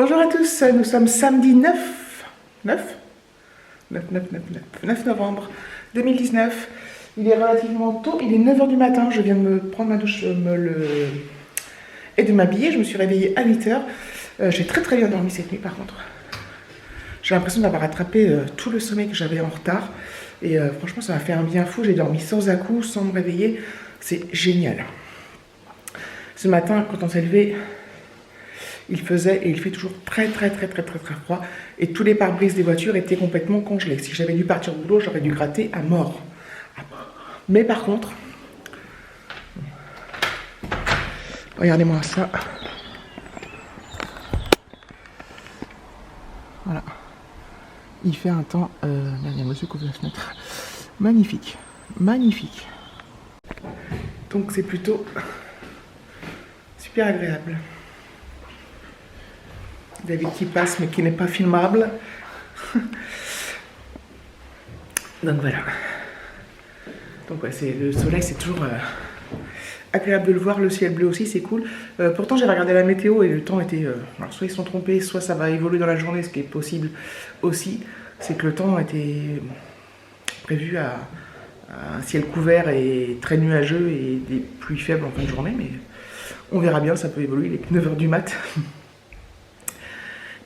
Bonjour à tous, nous sommes samedi 9 novembre 2019. Il est relativement tôt, il est 9 h du matin, je viens de me prendre ma douche et de m'habiller. Je me suis réveillée à 8 h. J'ai très bien dormi cette nuit par contre. J'ai l'impression d'avoir rattrapé tout le sommeil que j'avais en retard. Et franchement ça m'a fait un bien fou, j'ai dormi sans à-coups, sans me réveiller. C'est génial. Ce matin quand on s'est levé, il faisait et il fait toujours très froid et tous les pare-brises des voitures étaient complètement congelés. Si j'avais dû partir au boulot, j'aurais dû gratter à mort. Mais par contre, regardez-moi ça. Voilà. Il fait un temps, il y a un monsieur qui ouvre la fenêtre. Magnifique, magnifique. Donc c'est plutôt super agréable. David qui passe mais qui n'est pas filmable. Donc voilà. Donc ouais, le soleil c'est toujours agréable de le voir, le ciel bleu aussi c'est cool. Pourtant j'avais regardé la météo et le temps était... alors soit ils sont trompés, soit ça va évoluer dans la journée, ce qui est possible aussi. C'est que le temps était prévu à un ciel couvert et très nuageux et des pluies faibles en fin de journée, mais on verra bien, ça peut évoluer, il est que 9 h du mat'.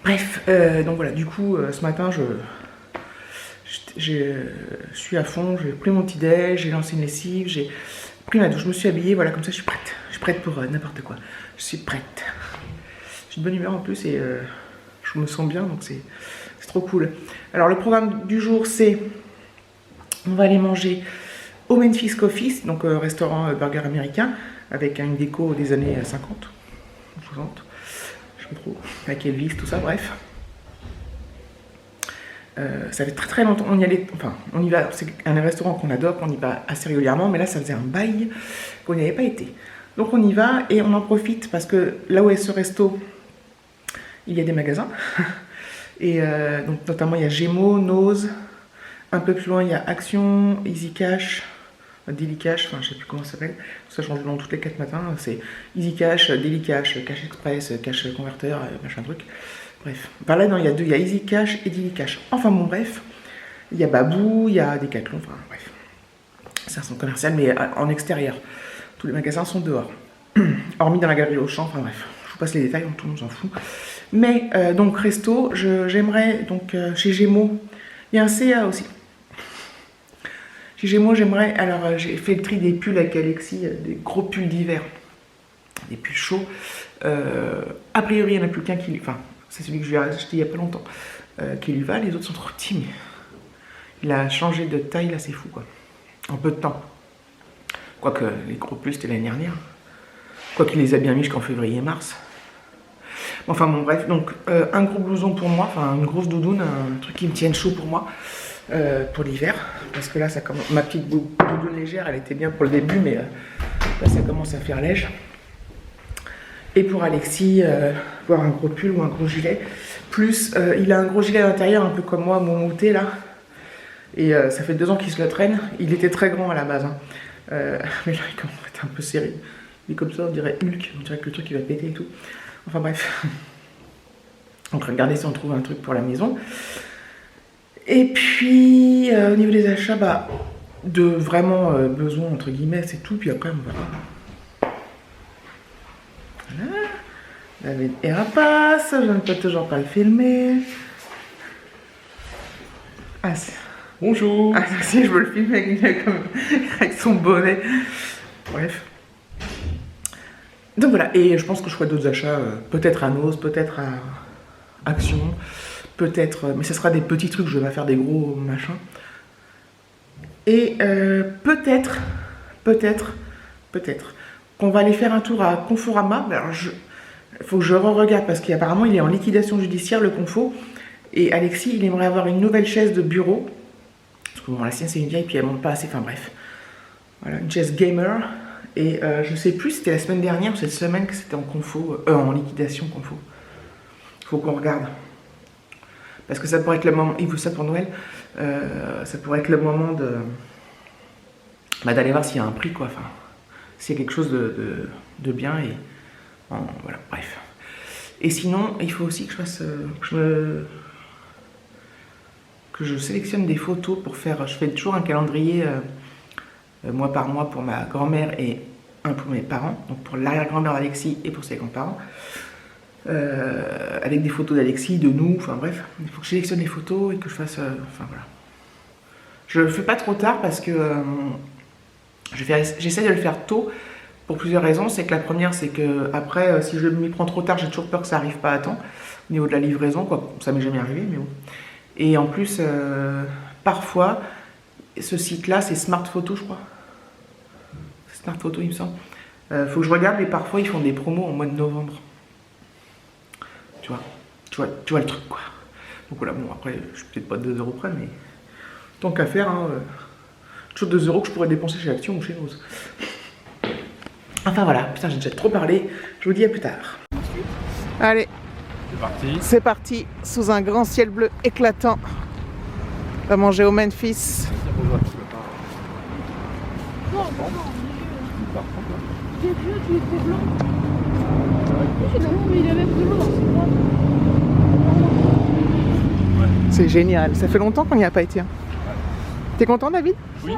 Bref, donc voilà, du coup, ce matin, je suis à fond, j'ai pris mon petit déj, j'ai lancé une lessive, j'ai pris ma douche, je me suis habillée, voilà, comme ça, je suis prête pour n'importe quoi. Je suis prête. J'ai de bonne humeur en plus et je me sens bien, donc c'est trop cool. Alors, le programme du jour, c'est, on va aller manger au Memphis Coffee, donc restaurant burger américain, avec une déco des années 50, 60. Trop, avec Elvis, tout ça, bref. Ça fait très longtemps, on y allait, enfin, on y va, c'est un restaurant qu'on adore, qu'on y va assez régulièrement, mais là, ça faisait un bail qu'on n'y avait pas été. Donc on y va et on en profite parce que là où est ce resto, il y a des magasins. Et donc notamment, il y a Gémeaux, Nose, un peu plus loin, il y a Action, Easy Cash, Daily Cash, enfin je sais plus comment ça s'appelle, ça change de nom tous les 4 matins, c'est Easy Cash, Daily Cash, Cash Express, Cash Converter, machin truc, bref. Enfin là non, il y a deux, il y a Easy Cash et Daily Cash. Enfin bon bref, il y a Babou, il y a Decathlon, enfin bref. C'est un centre commercial mais en extérieur. Tous les magasins sont dehors. Hormis dans la galerie Auchan, enfin bref, je vous passe les détails, tout le monde s'en fout. Mais donc resto, j'aimerais, donc chez Gémeaux, il y a un CA aussi. Chez Gémeaux, j'aimerais, alors j'ai fait le tri des pulls avec Alexis, des gros pulls d'hiver, des pulls chauds. A priori, il n'y en a plus qu'un qui, enfin, c'est celui que je lui ai acheté il n'y a pas longtemps, qui lui va, les autres sont trop petits, mais il a changé de taille, là c'est fou quoi, en peu de temps. Quoique les gros pulls c'était l'année dernière, quoiqu'il les a bien mis jusqu'en février-mars. Enfin bon bref, donc un gros blouson pour moi, enfin une grosse doudoune, un truc qui me tienne chaud pour moi. Pour l'hiver, parce que là ça commence, ma petite doudoune légère elle était bien pour le début mais là ça commence à faire léger. Et pour Alexis, voir un gros pull ou un gros gilet, plus il a un gros gilet à l'intérieur un peu comme moi, moumouté là, et ça fait 2 ans qu'il se le traîne. Il était très grand à la base hein. Mais là il commence à être un peu serré, il est comme ça, on dirait Hulk, on dirait que le truc il va péter et tout, enfin bref. Donc regardez si on trouve un truc pour la maison. Et puis, au niveau des achats, bah, de vraiment besoin, entre guillemets, c'est tout. Puis après, on verra. Voilà. David et Rapace, je ne peux toujours pas le filmer. Ah, bonjour. Ah, si, je veux le filmer avec son bonnet. Bref. Donc voilà, et je pense que je ferai d'autres achats, peut-être à Nose, peut-être à Action. Peut-être, mais ce sera des petits trucs, je vais pas faire des gros machins. Et peut-être qu'on va aller faire un tour à Conforama. Alors il faut que je re-regarde parce qu'apparemment il est en liquidation judiciaire le Confo. Et Alexis, il aimerait avoir une nouvelle chaise de bureau. Parce que bon, la sienne c'est une vieille puis elle monte pas assez, enfin bref. Voilà, une chaise gamer. Et je sais plus, c'était la semaine dernière ou cette semaine que c'était en Confo, en liquidation Confo. Il faut qu'on regarde. Parce que ça pourrait être le moment, il veut ça pour Noël, ça pourrait être le moment de d'aller voir s'il y a un prix quoi, enfin, s'il y a quelque chose de bien et voilà, bref. Et sinon, il faut aussi que je fasse, que je sélectionne des photos pour faire. Je fais toujours un calendrier mois par mois pour ma grand-mère et un pour mes parents, donc pour l'arrière-grand-mère d'Alexis et pour ses grands-parents. Avec des photos d'Alexis, de nous, enfin bref, il faut que je sélectionne les photos et que je fasse. Enfin voilà. Je le fais pas trop tard parce que j'essaie de le faire tôt pour plusieurs raisons. C'est que la première, c'est que après, si je m'y prends trop tard, j'ai toujours peur que ça arrive pas à temps au niveau de la livraison, quoi. Ça m'est jamais arrivé, mais bon. Et en plus, parfois, ce site-là, c'est Smart Photo, je crois. C'est Smart Photo, il me semble. Faut que je regarde, mais parfois, ils font des promos en mois de novembre. Tu vois le truc, quoi. Donc voilà, bon, après, je suis peut-être pas 2 € près, mais tant qu'à faire, hein, toujours 2 € que je pourrais dépenser chez Action ou chez Rose. Enfin voilà, putain, j'ai déjà trop parlé. Je vous dis à plus tard. Allez, c'est parti, sous un grand ciel bleu éclatant. On va manger au Memphis. C'est génial, ça fait longtemps qu'on n'y a pas été. Hein. T'es content, David? Oui.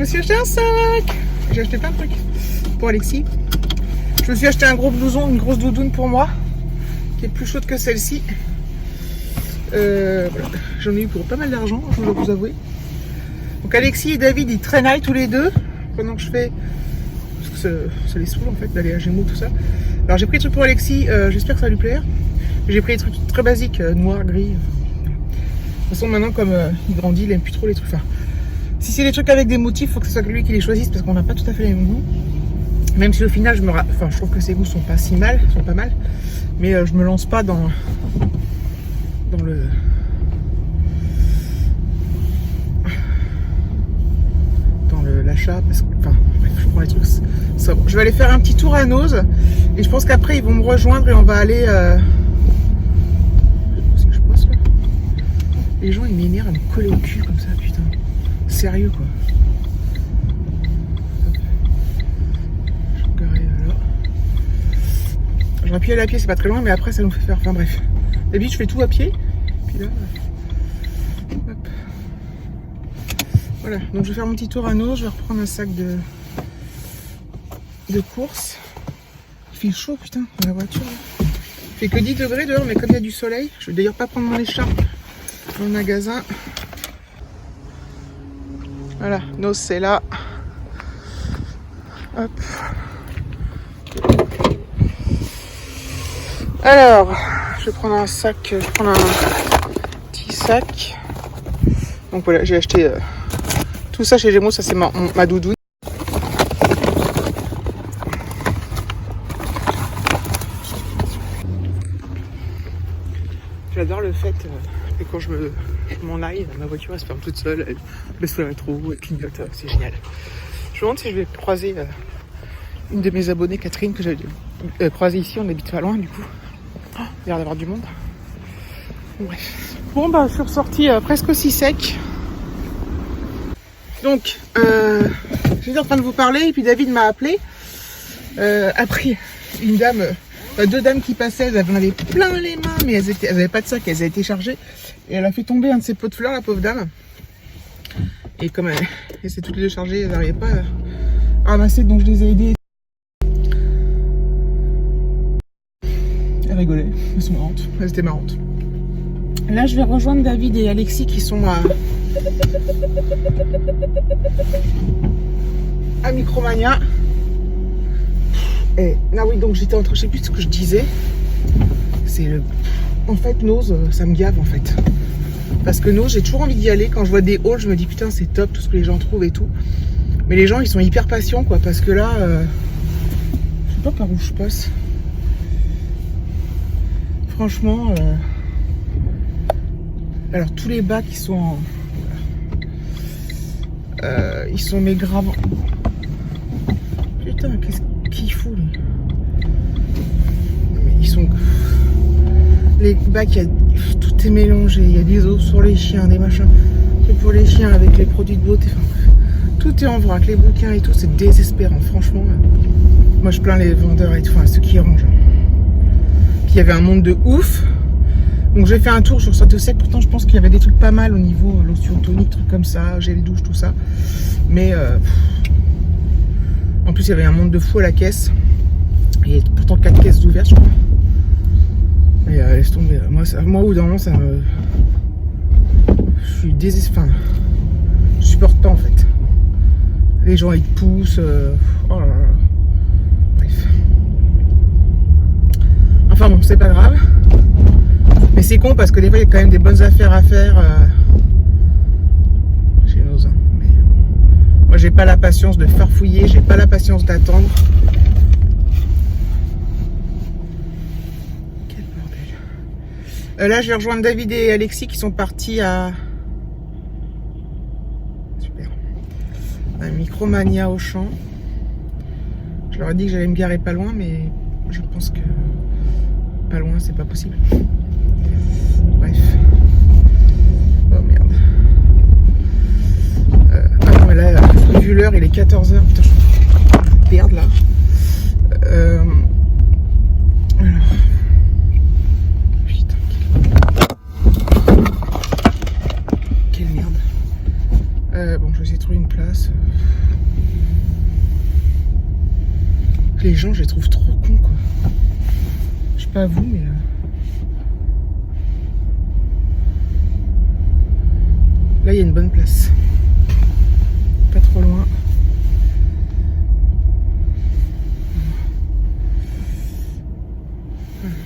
J'ai acheté un sac. J'ai acheté plein de trucs pour Alexis. Je me suis acheté un gros blouson, une grosse doudoune pour moi, qui est plus chaude que celle-ci. Voilà. J'en ai eu pour pas mal d'argent, je dois vous avouer. Donc Alexis et David, ils traînaillent tous les deux pendant que je fais... Parce que ça les saoule en fait d'aller à Gémeaux, tout ça. Alors j'ai pris des trucs pour Alexis, j'espère que ça va lui plaire. J'ai pris des trucs très basiques, noir, gris. De toute façon maintenant comme il grandit, il aime plus trop les trucs. Enfin, si c'est des trucs avec des motifs, il faut que ce soit lui qui les choisisse parce qu'on n'a pas tout à fait les mêmes goûts. Même si au final, je trouve que ses goûts sont pas si mal, sont pas mal. Mais je me lance pas dans l'achat parce que, enfin, bref, je prends les trucs. Ça, je vais aller faire un petit tour à Nose et je pense qu'après ils vont me rejoindre et on va aller. Je pense là. Les gens ils m'énervent à me coller au cul comme ça, putain. Sérieux quoi. Je vais garer là. J'aurais pu aller à pied, c'est pas très loin, mais après ça nous fait faire. Enfin bref. D'habitude je fais tout à pied. Puis là. Hop. Voilà, donc je vais faire mon petit tour à Nose, je vais reprendre un sac de course. Il fait chaud putain dans la voiture. Il fait que 10 degrés dehors, mais comme il y a du soleil, je vais d'ailleurs pas prendre mon écharpe dans le magasin. Voilà, Nose c'est là. Hop. Alors, je vais prendre un sac, je vais prendre un petit sac. Donc voilà, j'ai acheté tout ça chez Gémeaux, ça c'est ma doudoune. J'adore le fait que quand je m'en aille, ma voiture elle se ferme toute seule, elle baisse le rétro, elle clignote, c'est génial. Je me demande si je vais croiser une de mes abonnées, Catherine, que j'avais croisée ici, on habite pas loin du coup. Oh, il a l'air d'avoir du monde. Bon, bref. Bon bah je suis ressortie presque aussi sec. Donc j'étais en train de vous parler et puis David m'a appelé. Après une dame... deux dames qui passaient, elles en avaient plein les mains, mais elles avaient pas de sac, elles avaient été chargées. Et elle a fait tomber un de ses pots de fleurs, la pauvre dame. Et comme elles étaient toutes les deux chargées, elles n'arrivaient pas à ramasser, donc je les ai aidées. Elles rigolaient, elles sont marrantes, elles étaient marrantes. Là, je vais rejoindre David et Alexis qui sont à Micromania. Et là oui, donc j'étais en train, je sais plus ce que je disais. C'est le... En fait, Nose, ça me gave en fait. Parce que non, j'ai toujours envie d'y aller. Quand je vois des hauls, je me dis putain, c'est top tout ce que les gens trouvent et tout. Mais les gens, ils sont hyper patients, quoi. Parce que là, je sais pas par où je passe. Franchement, alors tous les bacs, ils sont en... ils sont mais graves. Putain, qu'est-ce qu'il fout, lui? Mais ils sont... Les bacs, tout est mélangé. Il y a des os sur les chiens, des machins. C'est pour les chiens avec les produits de beauté. Enfin, tout est en vrac, les bouquins et tout. C'est désespérant, franchement. Moi, je plains les vendeurs et tout, enfin, ceux qui rangent. Puis il y avait un monde de ouf. Donc j'ai fait un tour sur Sainte-Sec. Pourtant, je pense qu'il y avait des trucs pas mal au niveau lotion tonique, trucs comme ça, gel douche, tout ça. Mais en plus, il y avait un monde de fou à la caisse. Et pourtant 4 caisses ouvertes, je crois. Et laisse tomber. Moi au bout d'un moment, ça me... Je suis désespéré. Enfin, je supporte pas en fait. Les gens, ils te poussent. Oh là là. Bref. Enfin bon, c'est pas grave. Mais c'est con parce que des fois, il y a quand même des bonnes affaires à faire chez nos uns. Mais moi, j'ai pas la patience de farfouiller. J'ai pas la patience d'attendre. Là, je vais rejoindre David et Alexis qui sont partis à... Super. À Micromania Auchan. Je leur ai dit que j'allais me garer pas loin, mais je pense que pas loin, c'est pas possible. Bref. Oh merde. Ah non, mais là, vu l'heure, il est 14h. Putain, je vais perdre là. Alors. Bon, je vais essayer de trouver une place. Les gens, je les trouve trop cons, quoi. Je sais pas vous, mais... Là, il y a une bonne place. Pas trop loin.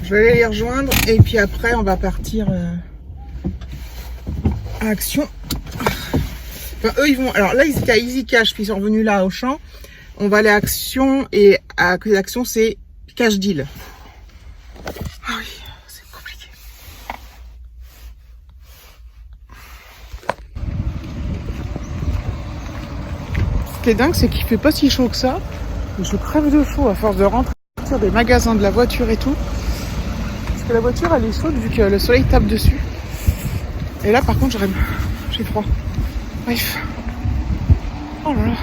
Je vais aller les rejoindre et puis après, on va partir à Action. Enfin, eux, ils vont... Alors là, ils étaient à Easy Cash, puis ils sont revenus là, au champ. On va aller à Action, et à côté d'Action, c'est Cash Deal. Ah oui, c'est compliqué. Ce qui est dingue, c'est qu'il fait pas si chaud que ça. Je crève de chaud à force de rentrer des magasins, de la voiture et tout. Parce que la voiture, elle est chaude vu que le soleil tape dessus. Et là, par contre, j'ai froid. Bref. Oh là là.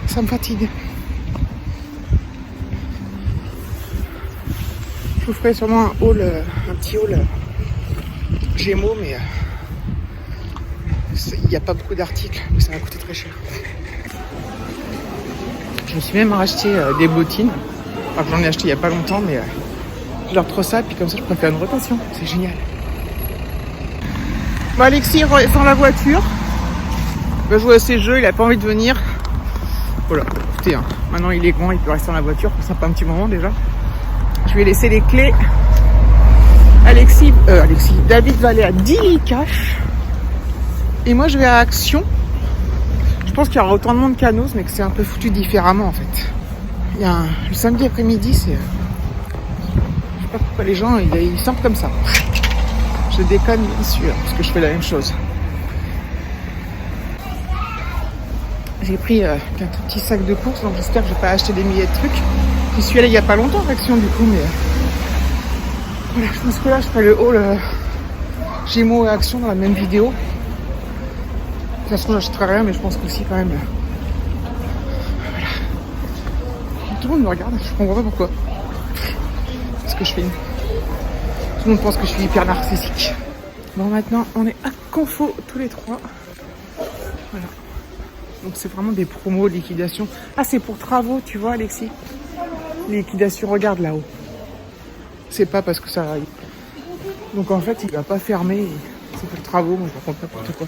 Ça me fatigue. Je vous ferai sûrement un petit haul Gémeaux, mais il n'y a pas beaucoup d'articles, mais ça va coûter très cher. Je me suis même racheté des bottines. Enfin, j'en ai acheté il n'y a pas longtemps, mais je leur trouve ça, puis comme ça, je peux faire une rotation. C'est génial. Bon, Alexis est dans la voiture. Il va jouer à ses jeux, il a pas envie de venir. Voilà, écoutez, hein, maintenant il est grand, il peut rester dans la voiture pour ça pas un petit moment déjà. Je vais laisser les clés. David va aller à Dilly Cash. Et moi je vais à Action. Je pense qu'il y aura autant de monde qu'à Noz, mais que c'est un peu foutu différemment en fait. Le samedi après-midi, c'est... Je sais pas pourquoi les gens, ils sortent comme ça. Je déconne bien sûr, parce que je fais la même chose. J'ai pris qu'un tout petit sac de courses, donc j'espère que je vais pas acheter des milliers de trucs. J'y suis allée il y a pas longtemps à Action du coup, mais voilà, je pense que là je ferai le haul Gémeaux et Action dans la même vidéo. De toute façon, j'achèterai rien, mais je pense qu'aussi quand même. Voilà. Tout le monde me regarde, je comprends pas pourquoi. Parce que je fais une... Tout le monde pense que je suis hyper narcissique. Bon, maintenant on est à Confo tous les trois. Voilà. Donc c'est vraiment des promos, liquidations. Ah, c'est pour travaux, tu vois, Alexis. Liquidation, regarde là-haut. C'est pas parce que ça arrive. Donc en fait, il va pas fermer. C'est pour travaux, moi je raconte n'importe quoi.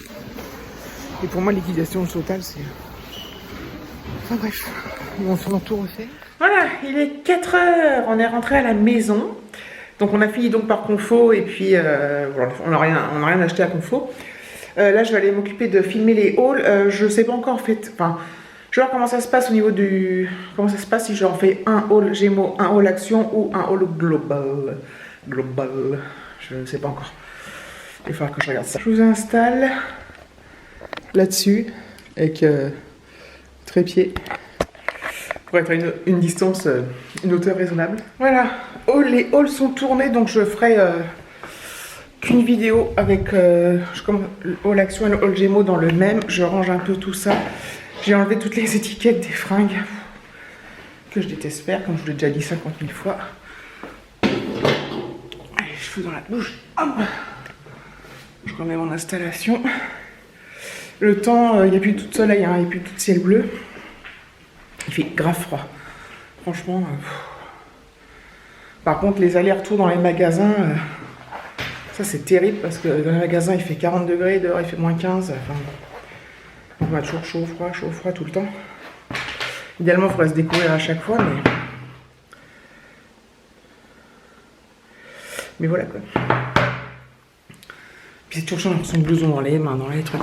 Et pour moi, liquidation totale, c'est... Enfin bref, on va tout refaire. Voilà, il est 4h. On est rentré à la maison. Donc on a fini donc par Confo et puis voilà, on n'a rien acheté à Confo. Là je vais aller m'occuper de filmer les hauls. Je sais pas encore en fait. Enfin, je vais voir comment ça se passe au niveau du. Comment ça se passe si j'en fais un haul Gémeaux, un haul Action ou un haul global. Je ne sais pas encore. Il va falloir que je regarde ça. Je vous installe là-dessus avec trépied pour être à une distance, une hauteur raisonnable. Voilà, les hauls sont tournés, donc je ferai qu'une vidéo avec le haul Action et le haul Gémeaux dans le même. Je range un peu tout ça. J'ai enlevé toutes les étiquettes des fringues que je déteste faire, comme je vous l'ai déjà dit 50 000 fois. Allez, cheveux dans la bouche. Hop. Je remets mon installation. Le temps, il n'y a plus tout de soleil, hein, il n'y a plus tout de ciel bleu. Il fait grave froid. Franchement. Par contre, les allers-retours dans les magasins, ça c'est terrible parce que dans les magasins il fait 40 degrés, dehors il fait moins 15. Enfin, on a toujours chaud, froid tout le temps. Idéalement, il faudrait se découvrir à chaque fois, mais voilà quoi. Puis c'est toujours chiant d'avoir son blouson dans les mains, dans les trucs.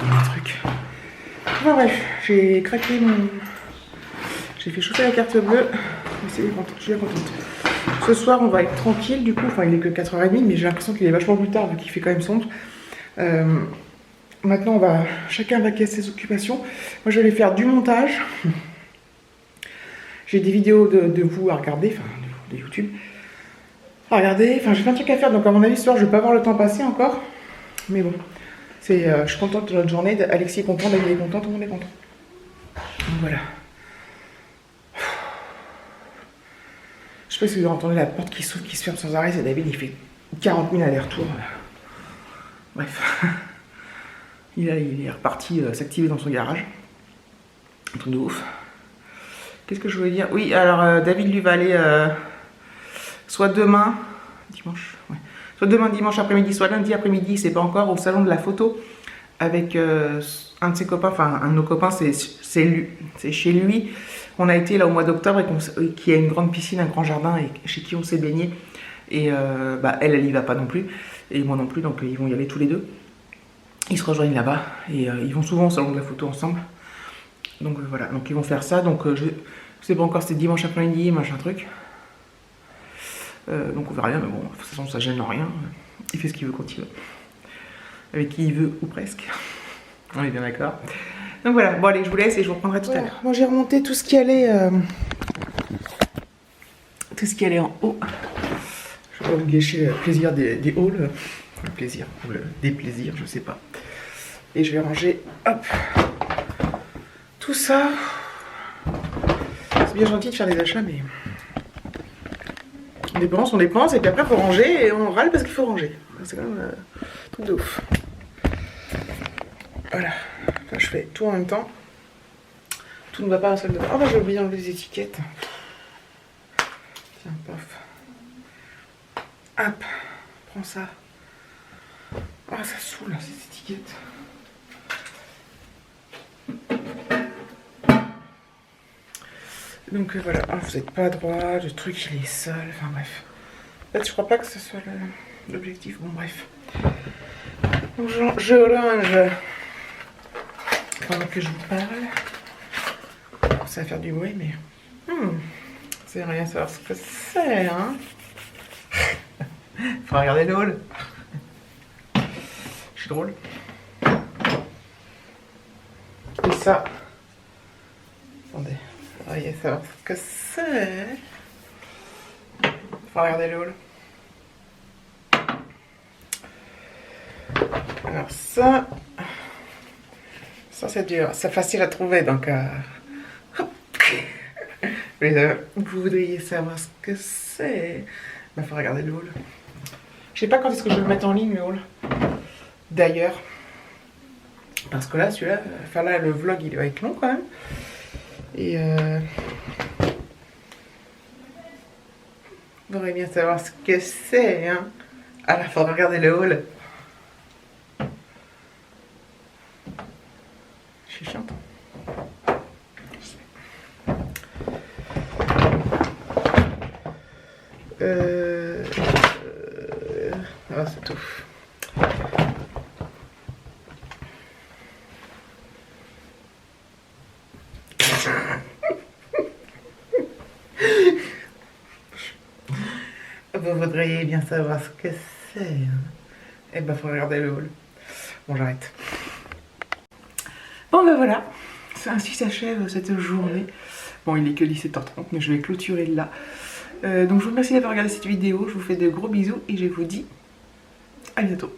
Enfin bref, j'ai craqué mon. J'ai fait chauffer la carte bleue. Je suis bien contente. Ce soir, on va être tranquille du coup. Enfin, il est que 4h30, mais j'ai l'impression qu'il est vachement plus tard vu qu'il fait quand même sombre. Maintenant, chacun va casser ses occupations. Moi, je vais aller faire du montage. J'ai des vidéos de vous à regarder, enfin, de YouTube. À regarder, enfin, j'ai plein de trucs à faire, donc à mon avis, ce soir, je vais pas avoir le temps passé encore. Mais bon, je suis contente de notre journée. Alexis est content, David est content, tout le monde est content. Donc voilà. Je sais pas si vous avez entendu la porte qui s'ouvre, qui se ferme sans arrêt. C'est David, il fait 40 000 allers-retours. Bref. Il est reparti s'activer dans son garage. Un truc de ouf. Qu'est-ce que je voulais dire? Oui, alors David lui va aller soit demain, dimanche, ouais. Soit demain dimanche après-midi, soit lundi après-midi, c'est pas encore, au salon de la photo avec un de ses copains, enfin un de nos copains, c'est chez lui. On a été là au mois d'octobre et qui a une grande piscine, un grand jardin et chez qui on s'est baigné. Et elle y va pas non plus, et moi non plus, donc ils vont y aller tous les deux. Ils se rejoignent là-bas et ils vont souvent au salon de la photo ensemble. Donc voilà, donc ils vont faire ça. Donc je sais pas encore si c'est dimanche après-midi, machin truc. Donc on verra bien, mais bon, de toute façon ça gêne en rien. Il fait ce qu'il veut quand il veut. Avec qui il veut, ou presque. On est bien d'accord. Donc voilà, bon allez, je vous laisse et je vous reprendrai tout à l'heure. Moi j'ai remonté tout ce qui allait en haut. Je vais pas vous gâcher le plaisir des hauls. Le plaisir, ou le déplaisir, je sais pas. Et je vais ranger, hop, tout ça. C'est bien gentil de faire des achats, mais on dépense, et puis après il faut ranger, et on râle parce qu'il faut ranger. C'est quand même un truc de ouf. Voilà, enfin, je fais tout en même temps. Tout ne va pas à la salle de bain. Oh bah j'ai oublié d'enlever les étiquettes. Tiens, pof. Hop, prends ça. Ah, ça saoule, ces étiquettes. Donc voilà, vous n'êtes pas droit, le truc il est seul, enfin bref. En fait, je crois pas que ce soit l'objectif, bon bref. Donc je range pendant que je vous parle. Ça va faire du bruit, mais c'est rien savoir ce que c'est, hein. Faut regarder le hall. Je suis drôle. Et ça. Attendez. Voyez savoir ce que c'est. Faut regarder le hall. Alors ça. Ça c'est dur. C'est facile à trouver donc. Vous voudriez savoir ce que c'est. Il faut regarder le hall. Je sais pas quand est-ce que je vais le mettre en ligne le hall. D'ailleurs. Parce que là, celui-là, enfin là, le vlog il va être long quand même. Et vous aurez bien savoir ce que c'est, hein. Ah là, faut regarder le haul. Je suis chiante. Oh, c'est tout. Vous voudriez bien savoir ce que c'est, hein? Eh ben, faut regarder le haul. Bon, j'arrête. Bon, ben voilà. Ainsi s'achève cette journée. Bon, il est que 17h30, mais je vais clôturer là. Donc, je vous remercie d'avoir regardé cette vidéo. Je vous fais de gros bisous et je vous dis à bientôt.